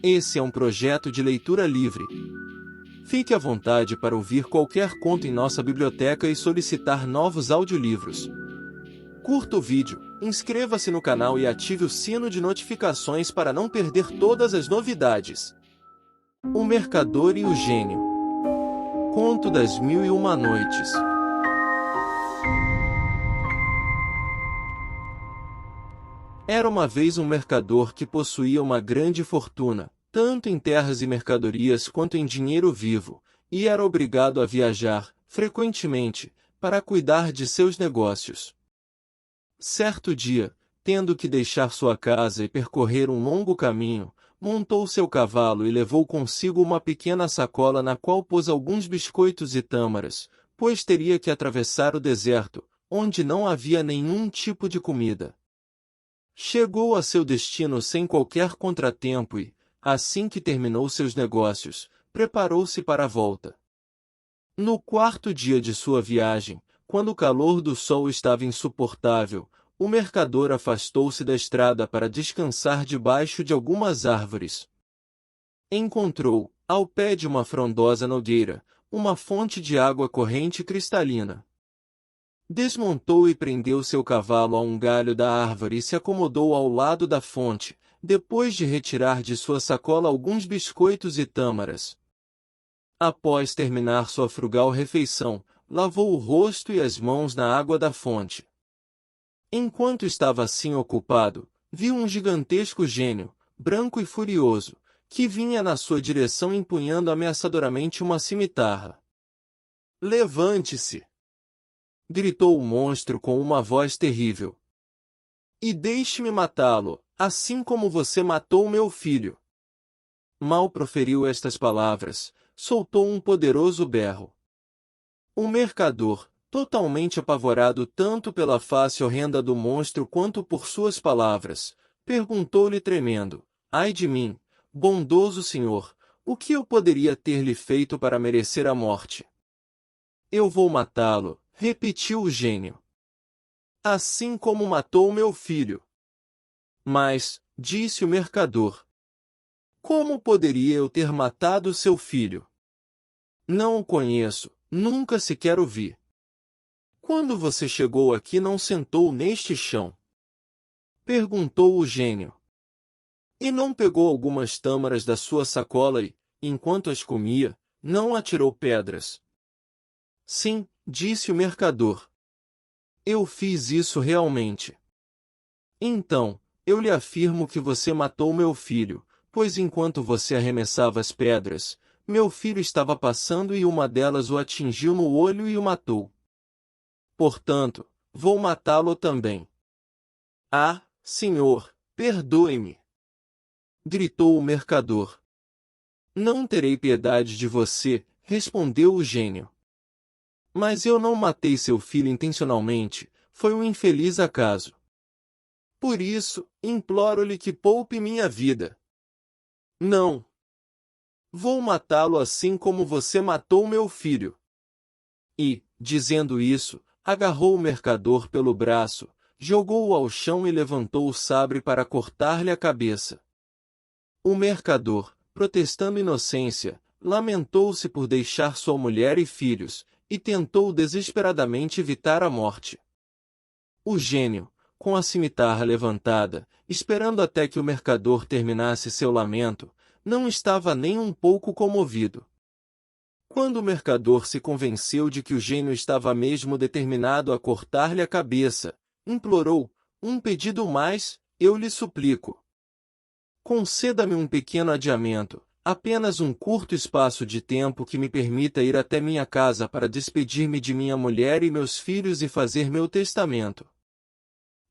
Esse é um projeto de leitura livre. Fique à vontade para ouvir qualquer conto em nossa biblioteca e solicitar novos audiolivros. Curta o vídeo, inscreva-se no canal e ative o sino de notificações para não perder todas as novidades. O Mercador e o Gênio. Conto das Mil e Uma Noites. Era uma vez um mercador que possuía uma grande fortuna, tanto em terras e mercadorias quanto em dinheiro vivo, e era obrigado a viajar, frequentemente, para cuidar de seus negócios. Certo dia, tendo que deixar sua casa e percorrer um longo caminho, montou seu cavalo e levou consigo uma pequena sacola na qual pôs alguns biscoitos e tâmaras, pois teria que atravessar o deserto, onde não havia nenhum tipo de comida. Chegou a seu destino sem qualquer contratempo e, assim que terminou seus negócios, preparou-se para a volta. No quarto dia de sua viagem, quando o calor do sol estava insuportável, o mercador afastou-se da estrada para descansar debaixo de algumas árvores. Encontrou, ao pé de uma frondosa nogueira, uma fonte de água corrente cristalina. Desmontou e prendeu seu cavalo a um galho da árvore e se acomodou ao lado da fonte, depois de retirar de sua sacola alguns biscoitos e tâmaras. Após terminar sua frugal refeição, lavou o rosto e as mãos na água da fonte. Enquanto estava assim ocupado, viu um gigantesco gênio, branco e furioso, que vinha na sua direção empunhando ameaçadoramente uma cimitarra. "Levante-se!" gritou o monstro com uma voz terrível. "E deixe-me matá-lo, assim como você matou meu filho." Mal proferiu estas palavras, soltou um poderoso berro. O mercador, totalmente apavorado tanto pela face horrenda do monstro quanto por suas palavras, perguntou-lhe tremendo: "Ai de mim, bondoso senhor, o que eu poderia ter-lhe feito para merecer a morte?" "Eu vou matá-lo", repetiu o gênio. "Assim como matou meu filho." "Mas", disse o mercador, "como poderia eu ter matado seu filho? Não o conheço, nunca sequer o vi. Quando você chegou aqui não sentou neste chão?" perguntou o gênio. "E não pegou algumas tâmaras da sua sacola e, enquanto as comia, não atirou pedras?" "Sim", disse o mercador. "Eu fiz isso realmente." "Então, eu lhe afirmo que você matou meu filho, pois enquanto você arremessava as pedras, meu filho estava passando e uma delas o atingiu no olho e o matou. Portanto, vou matá-lo também." "Ah, senhor, perdoe-me!" gritou o mercador. "Não terei piedade de você", respondeu o gênio. "Mas eu não matei seu filho intencionalmente, foi um infeliz acaso. Por isso, imploro-lhe que poupe minha vida." "Não. Vou matá-lo assim como você matou meu filho." E, dizendo isso, agarrou o mercador pelo braço, jogou-o ao chão e levantou o sabre para cortar-lhe a cabeça. O mercador, protestando inocência, lamentou-se por deixar sua mulher e filhos, e tentou desesperadamente evitar a morte. O gênio, com a cimitarra levantada, esperando até que o mercador terminasse seu lamento, não estava nem um pouco comovido. Quando o mercador se convenceu de que o gênio estava mesmo determinado a cortar-lhe a cabeça, implorou: "Um pedido mais, eu lhe suplico. Conceda-me um pequeno adiamento, apenas um curto espaço de tempo que me permita ir até minha casa para despedir-me de minha mulher e meus filhos e fazer meu testamento.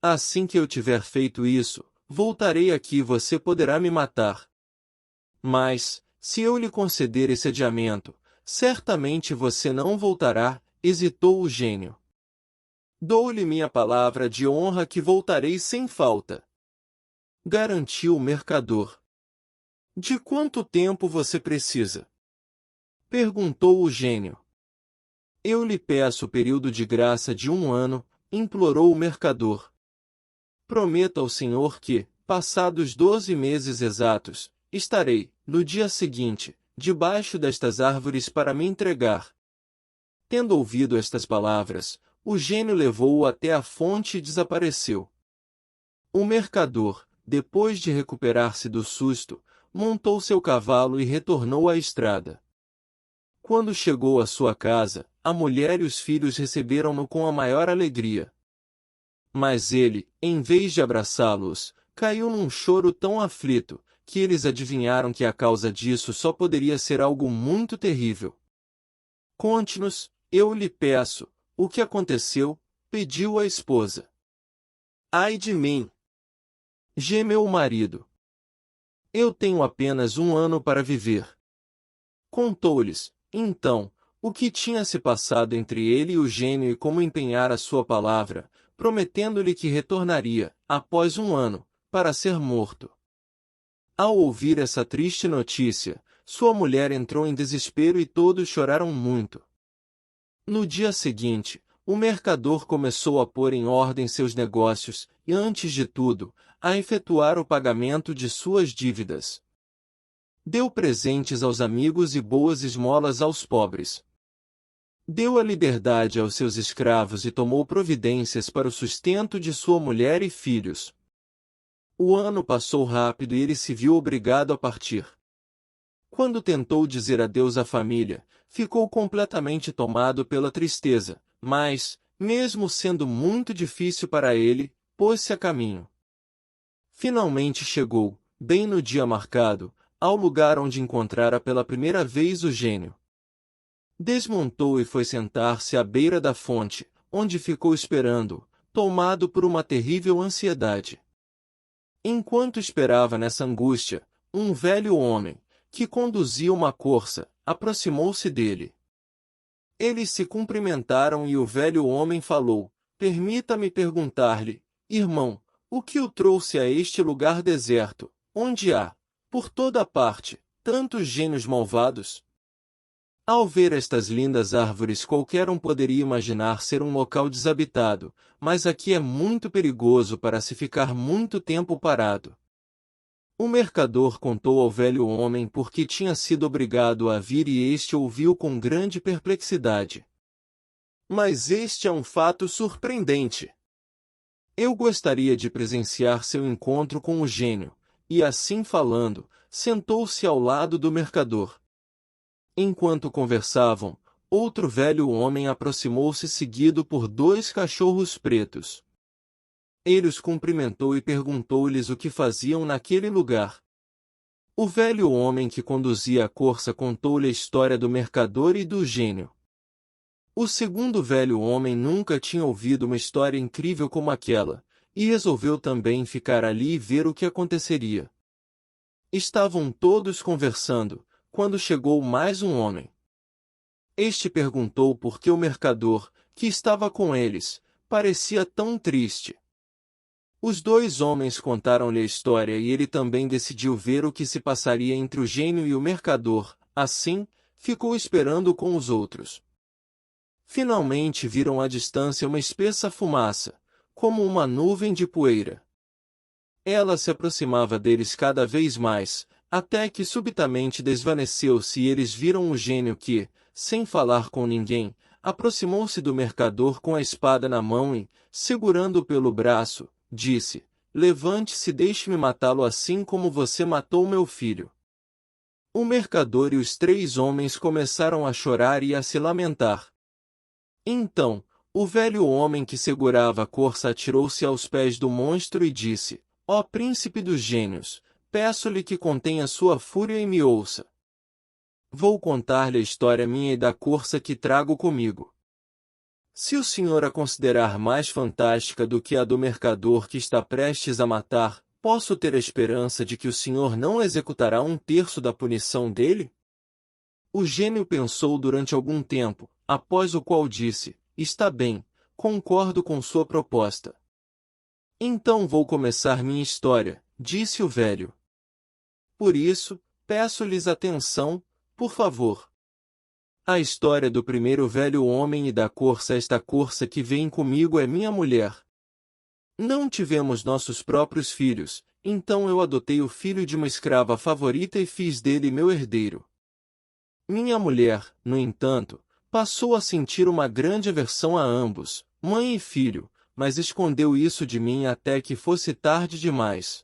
Assim que eu tiver feito isso, voltarei aqui e você poderá me matar. Mas, se eu lhe conceder esse adiamento, certamente você não voltará", hesitou o gênio. "Dou-lhe minha palavra de honra que voltarei sem falta", garantiu o mercador. "De quanto tempo você precisa?" perguntou o gênio. "Eu lhe peço o período de graça de 1 ano", implorou o mercador. "Prometo ao senhor que, passados 12 meses exatos, estarei, no dia seguinte, debaixo destas árvores para me entregar. Tendo ouvido estas palavras, o gênio levou-o até a fonte e desapareceu. O mercador, depois de recuperar-se do susto, montou seu cavalo e retornou à estrada. Quando chegou à sua casa, a mulher e os filhos receberam-no com a maior alegria. Mas ele, em vez de abraçá-los, caiu num choro tão aflito, que eles adivinharam que a causa disso só poderia ser algo muito terrível. Conte-nos, eu lhe peço, o que aconteceu, pediu a esposa. Ai de mim! Gemeu o marido. Eu tenho apenas 1 ano para viver. Contou-lhes, então, o que tinha se passado entre ele e o gênio e como empenhara sua palavra, prometendo-lhe que retornaria, após 1 ano, para ser morto. Ao ouvir essa triste notícia, sua mulher entrou em desespero e todos choraram muito. No dia seguinte, o mercador começou a pôr em ordem seus negócios e, antes de tudo, a efetuar o pagamento de suas dívidas. Deu presentes aos amigos e boas esmolas aos pobres. Deu a liberdade aos seus escravos e tomou providências para o sustento de sua mulher e filhos. O ano passou rápido e ele se viu obrigado a partir. Quando tentou dizer adeus à família, ficou completamente tomado pela tristeza, mas, mesmo sendo muito difícil para ele, pôs-se a caminho. Finalmente chegou, bem no dia marcado, ao lugar onde encontrara pela primeira vez o gênio. Desmontou e foi sentar-se à beira da fonte, onde ficou esperando, tomado por uma terrível ansiedade. Enquanto esperava nessa angústia, um velho homem, que conduzia uma corça, aproximou-se dele. Eles se cumprimentaram e o velho homem falou: permita-me perguntar-lhe, irmão, o que o trouxe a este lugar deserto, onde há, por toda parte, tantos gênios malvados? Ao ver estas lindas árvores, qualquer um poderia imaginar ser um local desabitado, mas aqui é muito perigoso para se ficar muito tempo parado. O mercador contou ao velho homem por que tinha sido obrigado a vir e este ouviu com grande perplexidade. Mas este é um fato surpreendente. Eu gostaria de presenciar seu encontro com o gênio, e assim falando, sentou-se ao lado do mercador. Enquanto conversavam, outro velho homem aproximou-se seguido por 2 cachorros pretos. Ele os cumprimentou e perguntou-lhes o que faziam naquele lugar. O velho homem que conduzia a corça contou-lhe a história do mercador e do gênio. O segundo velho homem nunca tinha ouvido uma história incrível como aquela, e resolveu também ficar ali e ver o que aconteceria. Estavam todos conversando, quando chegou mais um homem. Este perguntou por que o mercador, que estava com eles, parecia tão triste. Os 2 homens contaram-lhe a história e ele também decidiu ver o que se passaria entre o gênio e o mercador, assim, ficou esperando com os outros. Finalmente viram à distância uma espessa fumaça, como uma nuvem de poeira. Ela se aproximava deles cada vez mais, até que subitamente desvaneceu-se e eles viram o gênio que, sem falar com ninguém, aproximou-se do mercador com a espada na mão e, segurando-o pelo braço, disse: levante-se e deixe-me matá-lo assim como você matou meu filho. O mercador e os 3 homens começaram a chorar e a se lamentar. Então, o velho homem que segurava a corça atirou-se aos pés do monstro e disse: ó príncipe dos gênios, peço-lhe que contenha sua fúria e me ouça. Vou contar-lhe a história minha e da corça que trago comigo. Se o senhor a considerar mais fantástica do que a do mercador que está prestes a matar, posso ter a esperança de que o senhor não executará 1/3 da punição dele? O gênio pensou durante algum tempo, após o qual disse: está bem, concordo com sua proposta. Então vou começar minha história, disse o velho. Por isso, peço-lhes atenção, por favor. A história do primeiro velho homem e da corça. Esta corça que vem comigo é minha mulher. Não tivemos nossos próprios filhos, Então eu adotei o filho de uma escrava favorita e fiz dele meu herdeiro. Minha mulher, no entanto, passou a sentir uma grande aversão a ambos, mãe e filho, mas escondeu isso de mim até que fosse tarde demais.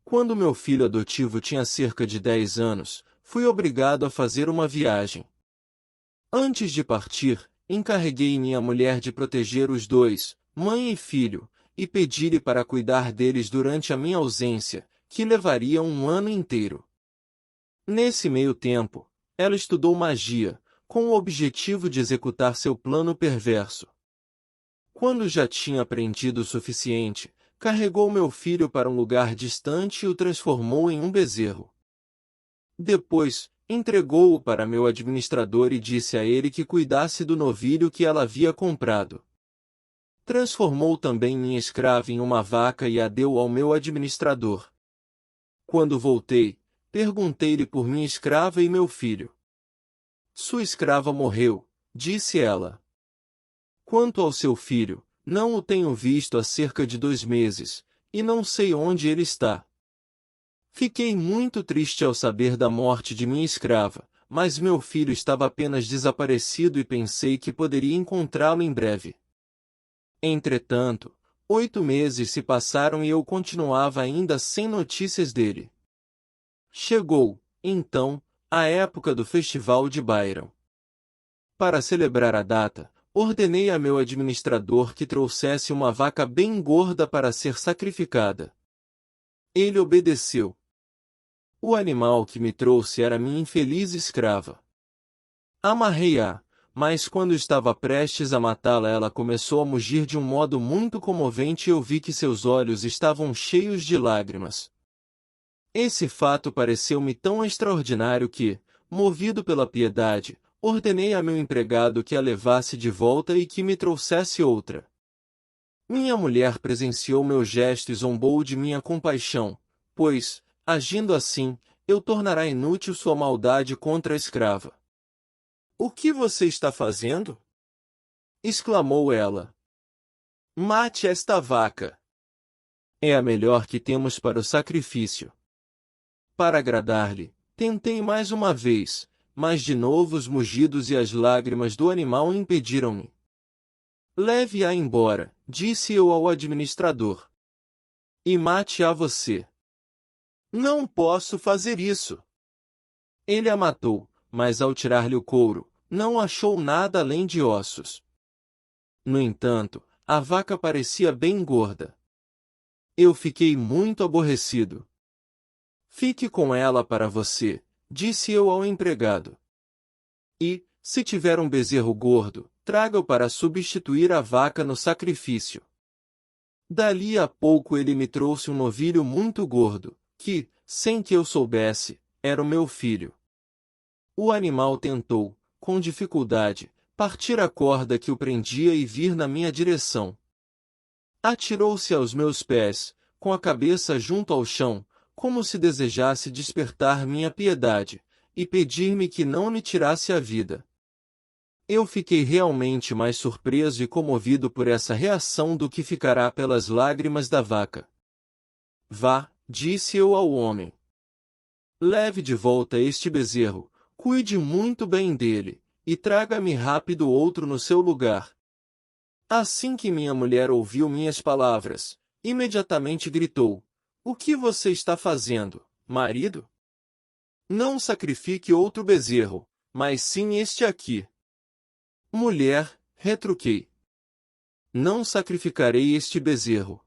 Quando meu filho adotivo tinha cerca de 10 anos, fui obrigado a fazer uma viagem. Antes de partir, encarreguei minha mulher de proteger os dois, mãe e filho, e pedi-lhe para cuidar deles durante a minha ausência, que levaria um ano inteiro. Nesse meio tempo, ela estudou magia, com o objetivo de executar seu plano perverso. Quando já tinha aprendido o suficiente, carregou meu filho para um lugar distante e o transformou em um bezerro. Depois, entregou-o para meu administrador e disse a ele que cuidasse do novilho que ela havia comprado. Transformou também minha escrava em uma vaca e a deu ao meu administrador. Quando voltei, perguntei-lhe por minha escrava e meu filho. Sua escrava morreu, disse ela. Quanto ao seu filho, não o tenho visto há cerca de 2 meses, e não sei onde ele está. Fiquei muito triste ao saber da morte de minha escrava, mas meu filho estava apenas desaparecido e pensei que poderia encontrá-lo em breve. Entretanto, 8 meses se passaram e eu continuava ainda sem notícias dele. Chegou, então, a época do festival de Byron. Para celebrar a data, ordenei a meu administrador que trouxesse uma vaca bem gorda para ser sacrificada. Ele obedeceu. O animal que me trouxe era minha infeliz escrava. Amarrei-a, mas quando estava prestes a matá-la, ela começou a mugir de um modo muito comovente e eu vi que seus olhos estavam cheios de lágrimas. Esse fato pareceu-me tão extraordinário que, movido pela piedade, ordenei a meu empregado que a levasse de volta e que me trouxesse outra. Minha mulher presenciou meu gesto e zombou de minha compaixão, pois, agindo assim, eu tornará inútil sua maldade contra a escrava. "O que você está fazendo?" exclamou ela. "Mate esta vaca. É a melhor que temos para o sacrifício." Para agradar-lhe, tentei mais uma vez, mas de novo os mugidos e as lágrimas do animal impediram-me. "Leve-a embora", disse eu ao administrador. "E mate-a você." "Não posso fazer isso." Ele a matou, mas ao tirar-lhe o couro, não achou nada além de ossos. No entanto, a vaca parecia bem gorda. Eu fiquei muito aborrecido. "Fique com ela para você", disse eu ao empregado. "E, se tiver um bezerro gordo, traga-o para substituir a vaca no sacrifício." Dali a pouco ele me trouxe um novilho muito gordo, que, sem que eu soubesse, era o meu filho. O animal tentou, com dificuldade, partir a corda que o prendia e vir na minha direção. Atirou-se aos meus pés, com a cabeça junto ao chão, como se desejasse despertar minha piedade, e pedir-me que não lhe tirasse a vida. Eu fiquei realmente mais surpreso e comovido por essa reação do que ficará pelas lágrimas da vaca. "Vá", disse eu ao homem. "Leve de volta este bezerro, cuide muito bem dele, e traga-me rápido outro no seu lugar." Assim que minha mulher ouviu minhas palavras, imediatamente gritou: "O que você está fazendo, marido? Não sacrifique outro bezerro, mas sim este aqui." "Mulher", retruquei, "não sacrificarei este bezerro."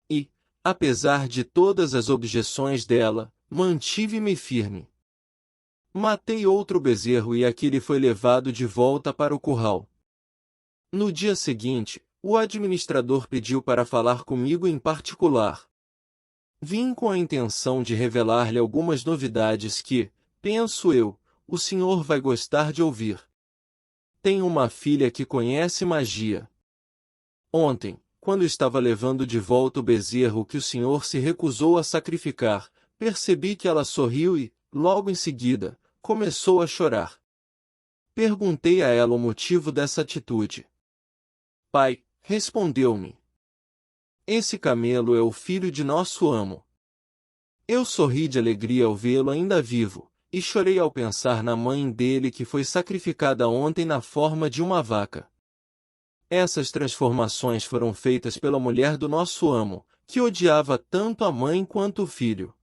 E, apesar de todas as objeções dela, mantive-me firme. Matei outro bezerro e aquele foi levado de volta para o curral. No dia seguinte, o administrador pediu para falar comigo em particular. Vim com a intenção de revelar-lhe algumas novidades que, penso eu, o senhor vai gostar de ouvir. Tenho uma filha que conhece magia. Ontem, quando estava levando de volta o bezerro que o senhor se recusou a sacrificar, percebi que ela sorriu e, logo em seguida, começou a chorar. Perguntei a ela o motivo dessa atitude. "Pai", respondeu-me, Esse camelo é o filho de nosso amo. Eu sorri de alegria ao vê-lo ainda vivo, e chorei ao pensar na mãe dele que foi sacrificada ontem na forma de uma vaca. Essas transformações foram feitas pela mulher do nosso amo, que odiava tanto a mãe quanto o filho.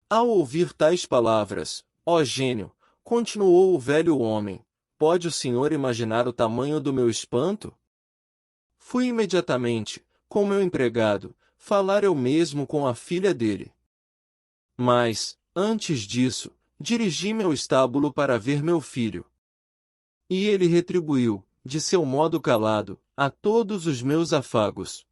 Ao ouvir tais palavras, ó gênio, continuou o velho homem, pode o senhor imaginar o tamanho do meu espanto? Fui imediatamente, com meu empregado, falar eu mesmo com a filha dele. Mas, antes disso, dirigi-me ao estábulo para ver meu filho. E ele retribuiu, de seu modo calado, a todos os meus afagos.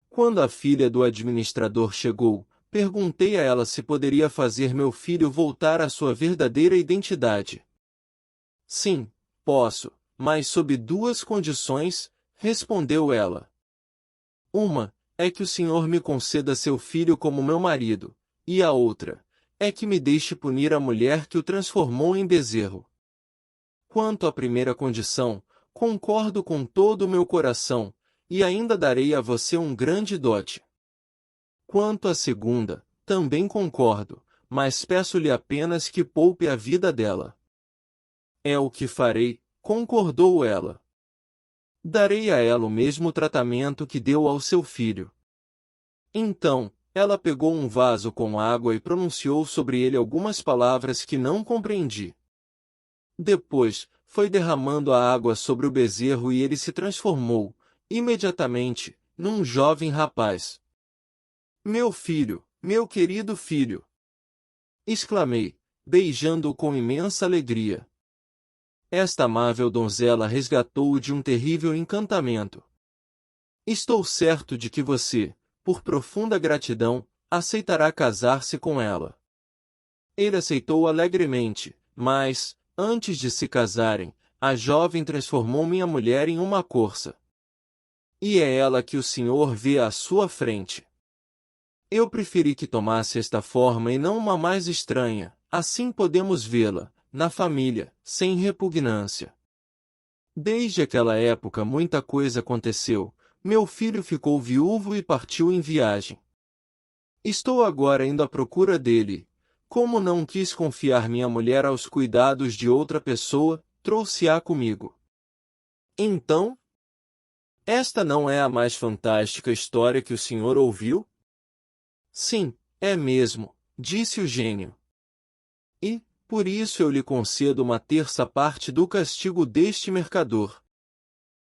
Quando a filha do administrador chegou, perguntei a ela se poderia fazer meu filho voltar à sua verdadeira identidade. Sim, posso, mas sob duas condições, respondeu ela. Uma, é que o senhor me conceda seu filho como meu marido, e a outra, é que me deixe punir a mulher que o transformou em bezerro. Quanto à primeira condição, concordo com todo o meu coração, e ainda darei a você um grande dote. Quanto à segunda, também concordo, mas peço-lhe apenas que poupe a vida dela. É o que farei, concordou ela. Darei a ela o mesmo tratamento que deu ao seu filho. Então, ela pegou um vaso com água e pronunciou sobre ele algumas palavras que não compreendi. Depois, foi derramando a água sobre o bezerro e ele se transformou, imediatamente, num jovem rapaz. Meu filho, meu querido filho! Exclamei, beijando-o com imensa alegria. Esta amável donzela resgatou-o de um terrível encantamento. Estou certo de que você, por profunda gratidão, aceitará casar-se com ela. Ele aceitou alegremente, mas, antes de se casarem, a jovem transformou minha mulher em uma corça. E é ela que o senhor vê à sua frente. Eu preferi que tomasse esta forma e não uma mais estranha, assim podemos vê-la, na família, sem repugnância. Desde aquela época muita coisa aconteceu. Meu filho ficou viúvo e partiu em viagem. Estou agora indo à procura dele. Como não quis confiar minha mulher aos cuidados de outra pessoa, trouxe-a comigo. Então, esta não é a mais fantástica história que o senhor ouviu? Sim, é mesmo, disse o gênio. E, por isso eu lhe concedo uma terça parte do castigo deste mercador.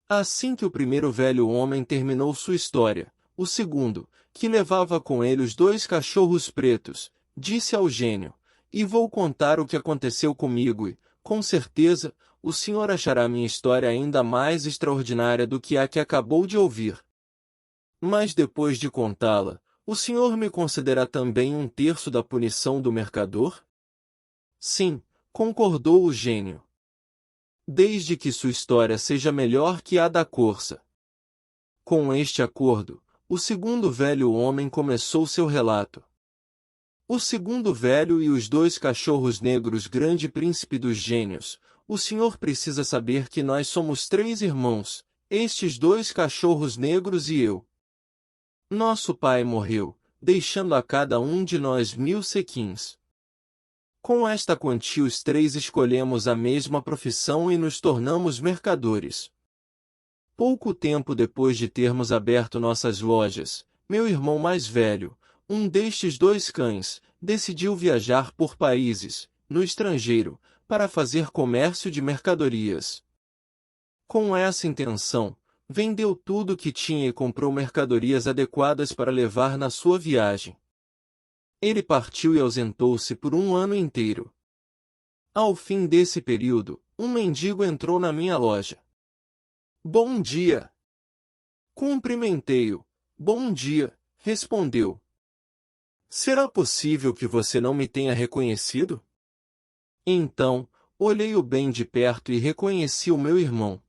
Assim que o primeiro velho homem terminou sua história, o segundo, que levava com ele os dois cachorros pretos, disse ao gênio, e vou contar o que aconteceu comigo e, com certeza, o senhor achará minha história ainda mais extraordinária do que a que acabou de ouvir. Mas depois de contá-la, o senhor me concederá também um terço da punição do mercador? Sim, concordou o gênio. Desde que sua história seja melhor que a da corça. Com este acordo, o segundo velho homem começou seu relato. O segundo velho e os dois cachorros negros, grande príncipe dos gênios, o senhor precisa saber que nós somos 3 irmãos, estes 2 cachorros negros e eu. Nosso pai morreu, deixando a cada um de nós 1000 sequins. Com esta quantia os 3 escolhemos a mesma profissão e nos tornamos mercadores. Pouco tempo depois de termos aberto nossas lojas, meu irmão mais velho, um destes 2 cães, decidiu viajar por países, no estrangeiro, para fazer comércio de mercadorias. Com essa intenção, vendeu tudo o que tinha e comprou mercadorias adequadas para levar na sua viagem. Ele partiu e ausentou-se por 1 ano inteiro. Ao fim desse período, um mendigo entrou na minha loja. Bom dia! Cumprimentei-o. Bom dia, respondeu. Será possível que você não me tenha reconhecido? Então, olhei-o bem de perto e reconheci o meu irmão.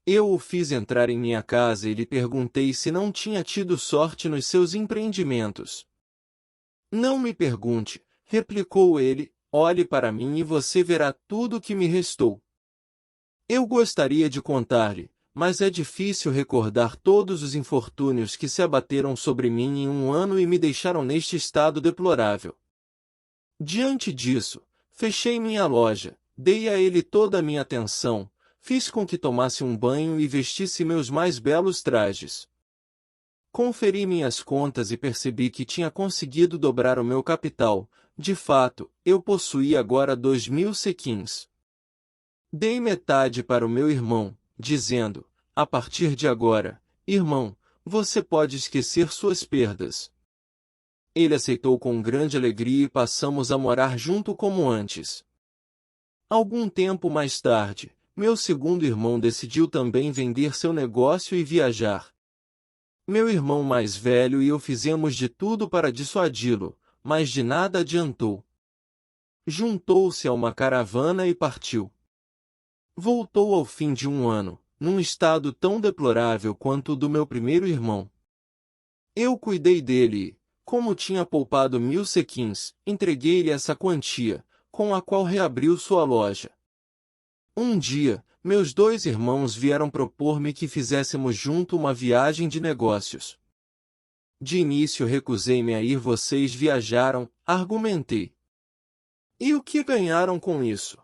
Eu o fiz entrar em minha casa e lhe perguntei se não tinha tido sorte nos seus empreendimentos. Não me pergunte, replicou ele, olhe para mim e você verá tudo o que me restou. Eu gostaria de contar-lhe, mas é difícil recordar todos os infortúnios que se abateram sobre mim em um ano e me deixaram neste estado deplorável. Diante disso, fechei minha loja, dei a ele toda a minha atenção, fiz com que tomasse um banho e vestisse meus mais belos trajes. Conferi minhas contas e percebi que tinha conseguido dobrar o meu capital. De fato, eu possuía agora 2.000 sequins. Dei metade para o meu irmão, dizendo, a partir de agora, irmão, você pode esquecer suas perdas. Ele aceitou com grande alegria e passamos a morar junto como antes. Algum tempo mais tarde, meu segundo irmão decidiu também vender seu negócio e viajar. Meu irmão mais velho e eu fizemos de tudo para dissuadi-lo, mas de nada adiantou. Juntou-se a uma caravana e partiu. Voltou ao fim de um ano, num estado tão deplorável quanto o do meu primeiro irmão. Eu cuidei dele e, como tinha poupado 1.000 sequins, entreguei-lhe essa quantia, com a qual reabriu sua loja. Um dia, meus dois irmãos vieram propor-me que fizéssemos junto uma viagem de negócios. De início recusei-me a ir, vocês viajaram, argumentei. E o que ganharam com isso?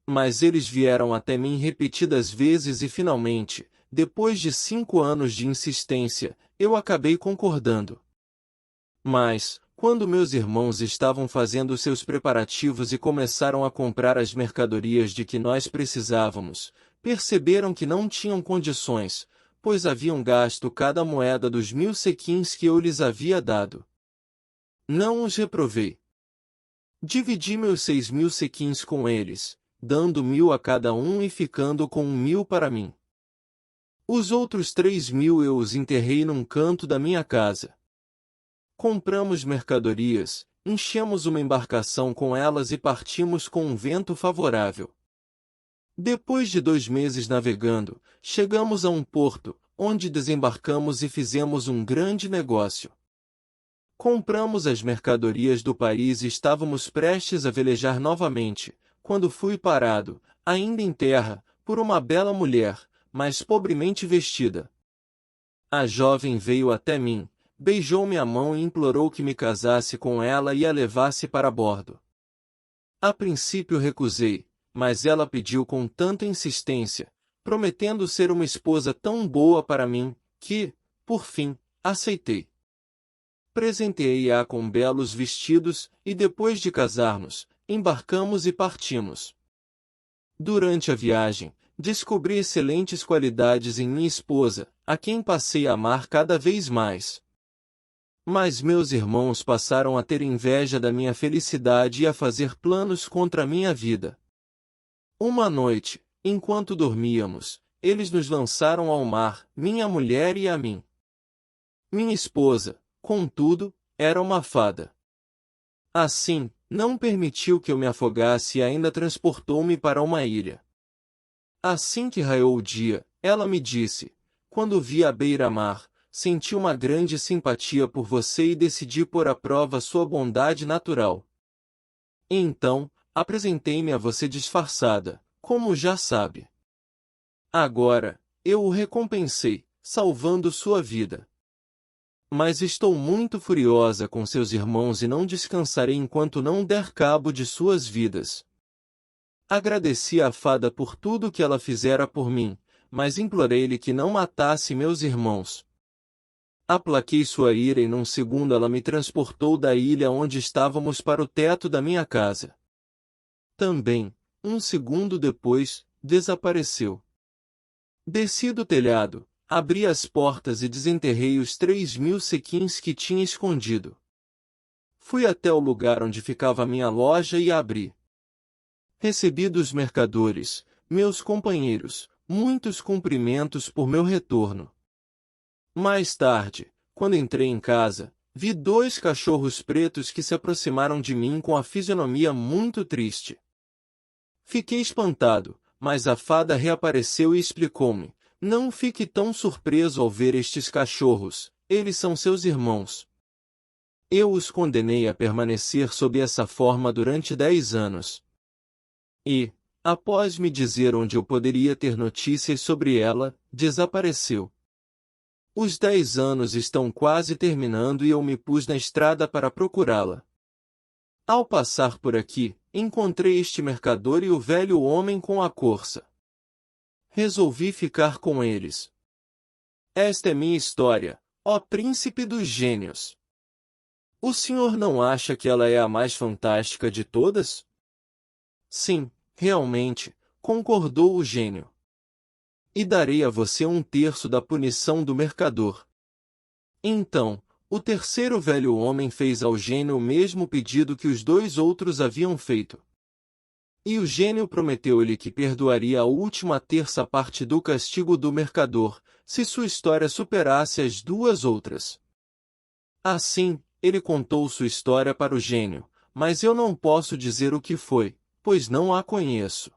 Mas eles vieram até mim repetidas vezes e finalmente, depois de 5 anos de insistência, eu acabei concordando. Mas, quando meus irmãos estavam fazendo seus preparativos e começaram a comprar as mercadorias de que nós precisávamos, perceberam que não tinham condições, pois haviam gasto cada moeda dos 1.000 sequins que eu lhes havia dado. Não os reprovei. Dividi meus 6.000 sequins com eles, dando 1.000 a cada um e ficando com 1.000 para mim. Os outros 3.000 eu os enterrei num canto da minha casa. Compramos mercadorias, enchemos uma embarcação com elas e partimos com um vento favorável. Depois de 2 meses navegando, chegamos a um porto, onde desembarcamos e fizemos um grande negócio. Compramos as mercadorias do país e estávamos prestes a velejar novamente, quando fui parado, ainda em terra, por uma bela mulher, mas pobremente vestida. A jovem veio até mim, beijou-me a mão e implorou que me casasse com ela e a levasse para bordo. A princípio recusei, mas ela pediu com tanta insistência, prometendo ser uma esposa tão boa para mim, que, por fim, aceitei. Presenteei-a com belos vestidos, e depois de casarmos, embarcamos e partimos. Durante a viagem, descobri excelentes qualidades em minha esposa, a quem passei a amar cada vez mais. Mas meus irmãos passaram a ter inveja da minha felicidade e a fazer planos contra a minha vida. Uma noite, enquanto dormíamos, eles nos lançaram ao mar, minha mulher e a mim. Minha esposa, contudo, era uma fada. Assim, não permitiu que eu me afogasse e ainda transportou-me para uma ilha. Assim que raiou o dia, ela me disse, quando vi à beira-mar, senti uma grande simpatia por você e decidi pôr à prova sua bondade natural. Então, apresentei-me a você disfarçada, como já sabe. Agora, eu o recompensei, salvando sua vida. Mas estou muito furiosa com seus irmãos e não descansarei enquanto não der cabo de suas vidas. Agradeci à fada por tudo que ela fizera por mim, mas implorei-lhe que não matasse meus irmãos. Aplaquei sua ira e num segundo ela me transportou da ilha onde estávamos para o teto da minha casa. Também, um segundo depois, desapareceu. Desci do telhado, abri as portas e desenterrei os 3.000 sequins que tinha escondido. Fui até o lugar onde ficava a minha loja e a abri. Recebi dos mercadores, meus companheiros, muitos cumprimentos por meu retorno. Mais tarde, quando entrei em casa, vi 2 cachorros pretos que se aproximaram de mim com a fisionomia muito triste. Fiquei espantado, mas a fada reapareceu e explicou-me: não fique tão surpreso ao ver estes cachorros, eles são seus irmãos. Eu os condenei a permanecer sob essa forma durante 10 anos. E, Após me dizer onde eu poderia ter notícias sobre ela, desapareceu. Os 10 anos estão quase terminando e eu me pus na estrada para procurá-la. Ao passar por aqui, encontrei este mercador e o velho homem com a corça. Resolvi ficar com eles. Esta é minha história, ó príncipe dos gênios. O senhor não acha que ela é a mais fantástica de todas? Sim, realmente, concordou o gênio. E darei a você 1/3 da punição do mercador. Então, o terceiro velho homem fez ao gênio o mesmo pedido que os 2 outros haviam feito. E o gênio prometeu-lhe que perdoaria a última 1/3 parte do castigo do mercador, se sua história superasse as 2 outras. Assim, ele contou sua história para o gênio, mas eu não posso dizer o que foi, pois não a conheço.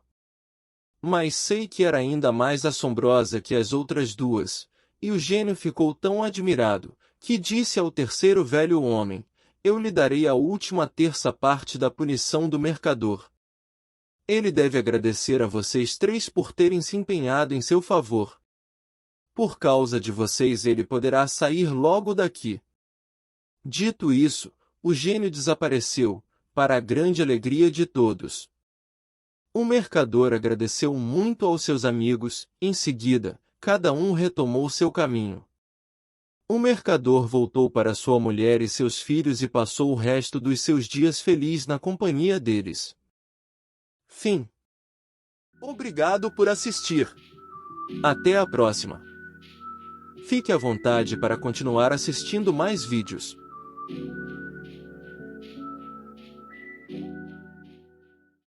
Mas sei que era ainda mais assombrosa que as outras 2, e o gênio ficou tão admirado, que disse ao terceiro velho homem: eu lhe darei a última 1/3 parte da punição do mercador. Ele deve agradecer a vocês 3 por terem se empenhado em seu favor. Por causa de vocês ele poderá sair logo daqui. Dito isso, o gênio desapareceu, para a grande alegria de todos. O mercador agradeceu muito aos seus amigos, em seguida, cada um retomou seu caminho. O mercador voltou para sua mulher e seus filhos e passou o resto dos seus dias feliz na companhia deles. Fim. Obrigado por assistir. Até a próxima. Fique à vontade para continuar assistindo mais vídeos.